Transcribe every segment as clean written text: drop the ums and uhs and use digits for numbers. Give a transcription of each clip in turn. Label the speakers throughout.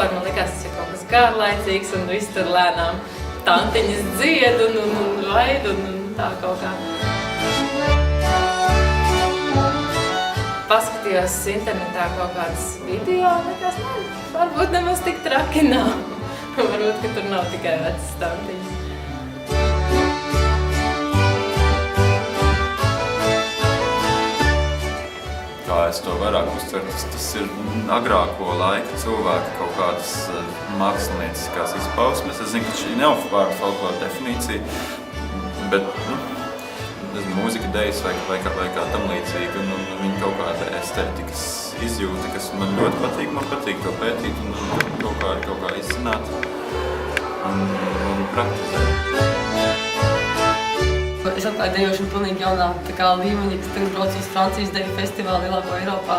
Speaker 1: Sākumā man likās, tas ir kaut kas garlaicīgs un viss tur lēnām tantiņas dzied un laid un tā kaut kā. Paskatījos internetā kaut kādas video, likās, varbūt nemaz tik traki nav. Varbūt, ka tur nav tikai vecas tantiņas.
Speaker 2: Kā es to vairāk uztveru, tas ir agrāko laiku cilvēku kaut kādas mākslinieckās izpausmes. Es zinu, ka šī nav vārda folklora definīcija, bet mūzika, dejas vai kā tam līdzīgi, un viņa kaut kāda estētikas izjūta, kas man ļoti patīk. Man patīk to pētīt un kaut kā izzināt un praktizēt.
Speaker 3: Es atklāju dejošanu pilnīgi jaunā līmenī, kas tagad brauc uz Francijas deju festivālu lielāko Eiropā.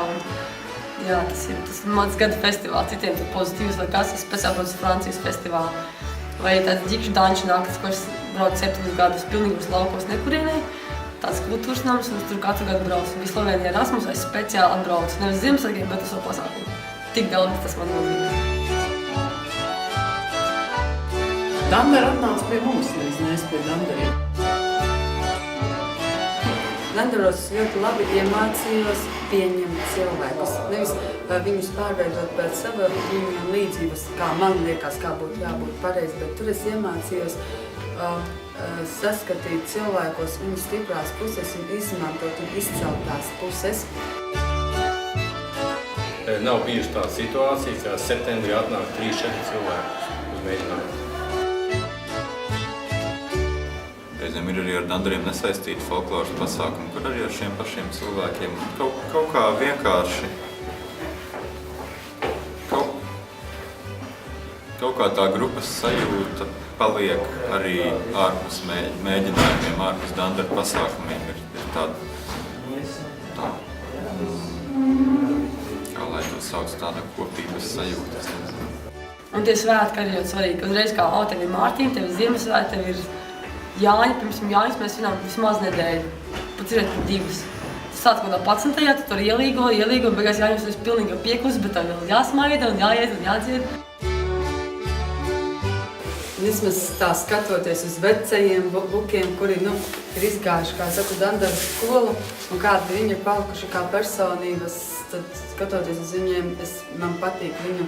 Speaker 3: Jā, tas ir mans gada festivāls, citiem tur pozitīvs vai kas, es pēc braucu uz Francijas festivālu. Vai tāds ģikšu danču naktis, ko es braucu 7 gadus pilnīgos laukos nekurienē. Tāds kultūras nams, un es tur katru gadu braucu. Bija Slovenija Erasmus, es speciāli atbraucu. Nevis Ziemassvētkiem, bet uz savu pasākumu. Tik daudz tas man nozīmē.
Speaker 4: Dandara atnāca pie mums, nevis pie Dandariem.
Speaker 5: Dandaros ļoti labi iemācījos pieņemt cilvēkus. Nevis viņus pārveidot pēc sava viņiem līdzības, kā man liekas, kā būtu jābūt pareizi, bet tur es iemācījos saskatīt cilvēkos viņu stiprās puses un izmantot un izcelt tās puses.
Speaker 6: Nav bijusi tā situācija, ka septembrī atnāk 3-4 cilvēkus uz mēģinājumu.
Speaker 2: Reizēm ir arī ar Dandariem nesaistīti folkloras pasākumi, kur arī ar šiem pašiem cilvēkiem kaut kā vienkārši, kaut kā tā grupas sajūta paliek arī ārpus mēģinājumiem, ārpus Dandaru pasākumiem. Ir tāda, kā lai to sauc, tāda kopības sajūta.
Speaker 3: Un tie svētki arī ļoti svarīgi. Uzreiz kā, tev ir Mārtiņa, tev ir Ziemassvētki, tev ir Jāņa, pirms Jāņas mēs svinām vismaz nedēļu, pat ir 2. Tas sāc kaut kā 11. Tu tur ielīgo, beigās Jāņas tu esi pilnīgi piekusi, bet tev vēl jāsmaida un jāiet un jādzied.
Speaker 5: Vismaz tā skatoties uz vecajiem bukiem, kuri ir izgājuši, kā saku, Dandaru skolu, un kādi viņi ir palikuši kā personības, tad skatoties uz viņiem, man patīk viņu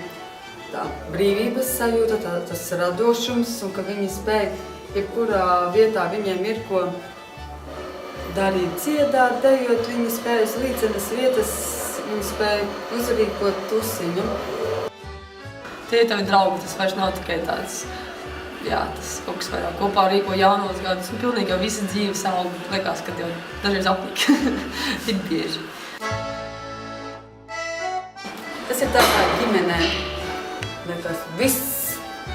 Speaker 5: tā brīvības sajūta, tas radošums, un ka viņi spēj jebkurā vietā viņiem ir ko darīt, dziedāt, dejot, viņi spēj uz līdzenas vietas, viņi spēj uzrīkot tusiņu.
Speaker 3: Tie ir tavi draugi, tas vairs nav tikai tāds, tas kaut kas vairāk kopā rīko jaunos gadus, un pilnīgi jau visa dzīve savu liekas, kad jau dažreiz apnik, tik bieži.
Speaker 5: Tas ir tā kā ģimenē, liekas, viss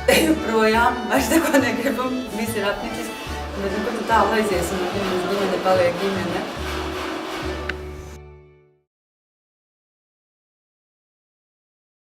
Speaker 5: eju projām, vairs neko negribu, viss ir apnicis, bet kur tu tālu aizies un ģimene paliek ģimene.